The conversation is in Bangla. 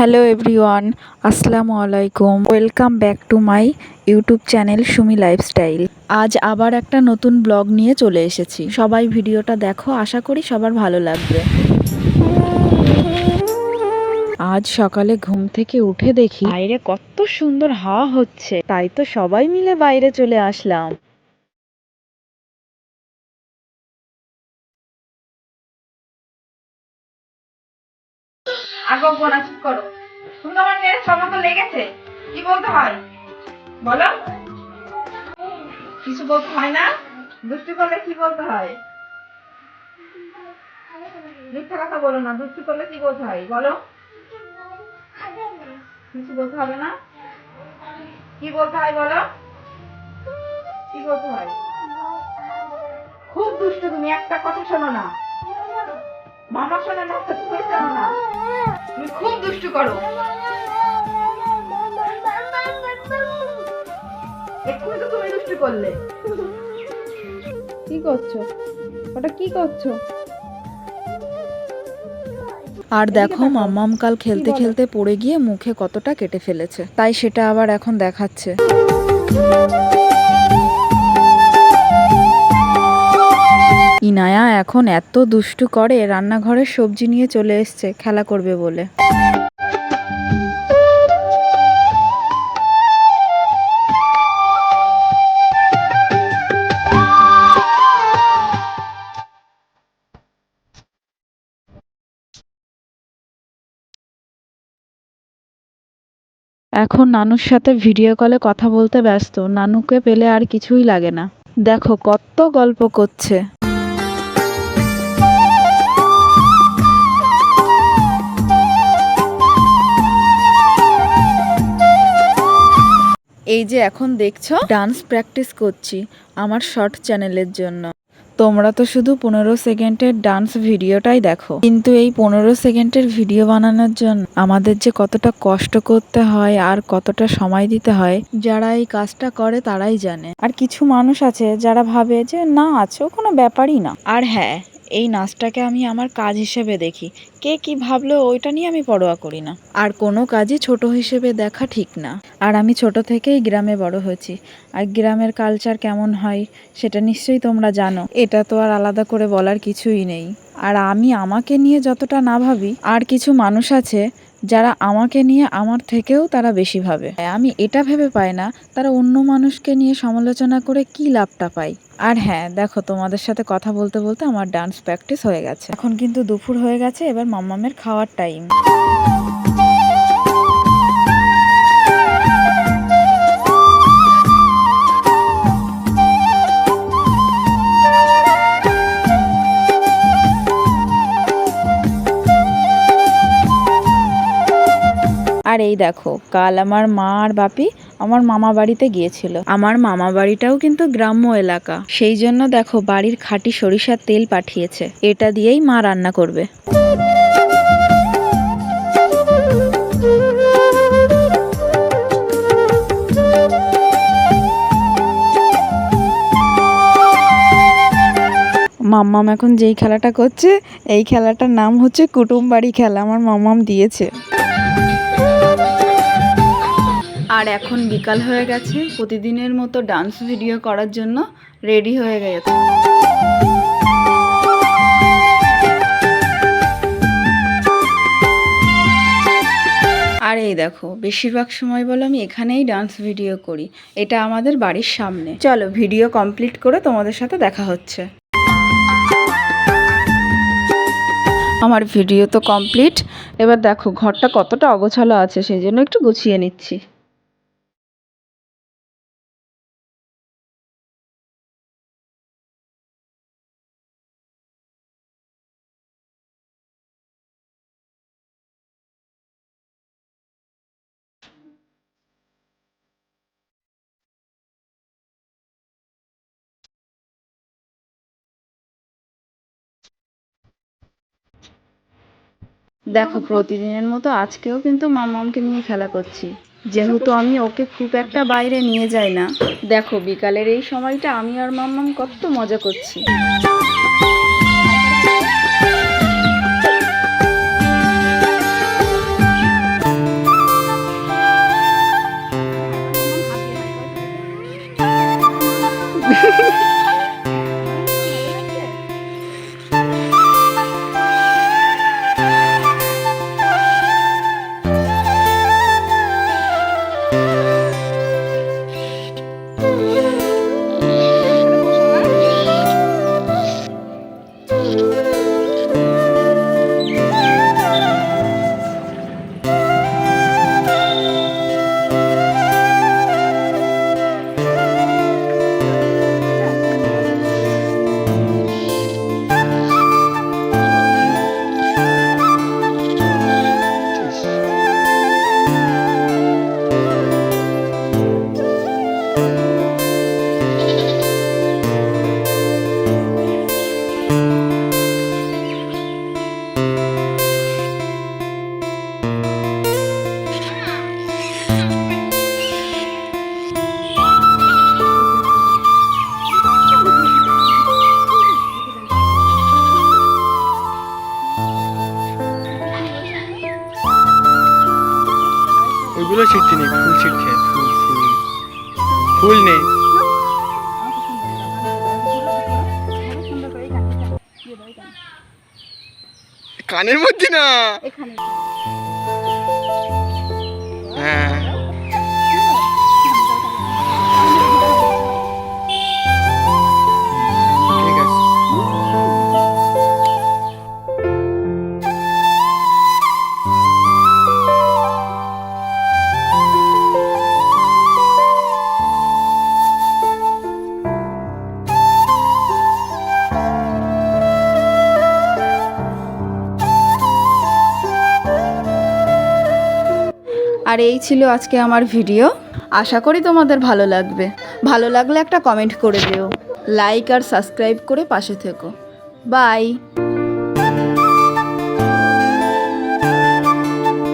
হ্যালো এভরিওয়ান, আসসালামু আলাইকুম। Welcome back to my YouTube channel Sumi lifestyle. আজ আবার একটা নতুন ব্লগ নিয়ে চলে এসেছি। সবাই ভিডিওটা দেখো, আশা করি সবার ভালো লাগবে। আজ সকালে ঘুম থেকে উঠে দেখি বাইরে কত সুন্দর হাওয়া হচ্ছে, তাই তো সবাই মিলে বাইরে চলে আসলাম। আগো বোনা চুপ করো। তুমি আমার মেয়ে সমাকে লেগেছে, কি বলতে হয় বলো? কিছু বলতে হয় না? দুষ্টু করলে কি বলতে হয়? মিথ্যা কথা বলো না। দুষ্টু করলে কি বলতে হয় বলো? কিছু বলতে হবে না। কি বলতে হয় বলো? কি বলতে হয়? খুব দুষ্টু তুমি, একটা কথা শোনো না। মামা শোনো না, তুমি শোনো না। তুমি খুব দুষ্টু করো। এক্ষুনি তো তুমি দুষ্টু করলে। কি করছো? ওটা কি করছো? আর দেখো মাম্মাম কাল খেলতে খেলতে পড়ে গিয়ে মুখে কতটা কেটে ফেলেছে, তাই সেটা আবার এখন দেখাচ্ছে। ইনায়া এখন এত দুষ্টু করে, রান্নাঘরের সবজি নিয়ে চলে এসছে খেলা করবে বলে। এখন নানুর সাথে ভিডিও কলে কথা বলতে ব্যস্ত। নানুকে পেলে আর কিছুই লাগে না। দেখো কত গল্প করছে। এই যে এখন দেখছো ডান্স প্র্যাকটিস করছি আমার শর্ট চ্যানেলের জন্য। তোমরা তো শুধু 15 সেকেন্ডের ডান্স ভিডিওটাই দেখো, কিন্তু এই 15 সেকেন্ডের ভিডিও বানানোর জন্য আমাদের যে কতটা কষ্ট করতে হয় আর কতটা সময় দিতে হয়, যারা এই কাজটা করে তারাই জানে। আর কিছু মানুষ আছে যারা ভাবে যে না আছে ও কোনো ব্যাপারই না। আর হ্যাঁ, এই নাচটাকে আমি আমার কাজ হিসেবে দেখি। কে কি ভাবলো ওইটা নিয়ে আমি পরোয়া করি না। আর কোনো কাজই ছোট হিসেবে দেখা ঠিক না। আর আমি ছোট থেকেই গ্রামে বড় হয়েছি, আর গ্রামের কালচার কেমন হয় সেটা নিশ্চয়ই তোমরা জানো। এটা তো আর আলাদা করে বলার কিছুই নেই। আর আমি আমাকে নিয়ে যতটা না ভাবি, আর কিছু মানুষ আছে যারা আমাকে নিয়ে আমার থেকেও তারা বেশি ভাবে। আমি এটা ভেবে পাই না তারা অন্য মানুষকে নিয়ে সমালোচনা করে কি লাভটা পায়। আর হ্যাঁ দেখো, তোমাদের সাথে কথা বলতে বলতে আমার ডান্স প্র্যাকটিস হয়ে গেছে। এখন কিন্তু দুপুর হয়ে গেছে, এবার মাম্মামের খাওয়ার টাইম। আর এই দেখো, কাল আমার মা আর বাপি আমার মামা বাড়িতে গিয়েছিল। আমার মামা বাড়িটাও কিন্তু গ্রাম্য এলাকা, সেই জন্য দেখো বাড়ির খাঁটি সরিষার তেল পাঠিয়েছে। এটা দিয়েই মা রান্না করবে। মাম্মাম এখন যেই খেলাটা করছে, এই খেলাটার নাম হচ্ছে কুটুম বাড়ি খেলা। আমার মাম্মাম দিয়েছে। আর এখন বিকাল হয়ে গেছে, প্রতিদিনের মতো ডান্স ভিডিও করার জন্য রেডি হয়ে গেছে। আর এই দেখো, বেশিরভাগ সময় বলো আমি এখানেই ডান্স ভিডিও করি। এটা আমাদের বাড়ির সামনে। চলো ভিডিও কমপ্লিট করে তোমাদের সাথে দেখা হচ্ছে। আমার ভিডিও তো কমপ্লিট। এবার দেখো ঘরটা কতটা অগোছালো আছে, সেই জন্য একটু গুছিয়ে নিচ্ছি। দেখো প্রতিদিনের মতো আজকেও কিন্তু মামামকে নিয়ে খেলা করছি, যেহেতু আমি ওকে খুব একটা বাইরে নিয়ে যাই না। দেখো বিকালের এই সময়টা আমি আর মাম্মাম কত মজা করছি। ওইগুলো ছিটছি নেই, ফুল ছিটছে, ফুল ফুল ফুল নেই। কানের মধ্যে না। এখানে হ্যাঁ ঠিক আছে। আর এই ছিল আজকে আমার ভিডিও। আশা করি তোমাদের ভালো লাগবে। ভালো লাগলে একটা কমেন্ট করে দিও, লাইক আর সাবস্ক্রাইব করে পাশে থেকো। বাই।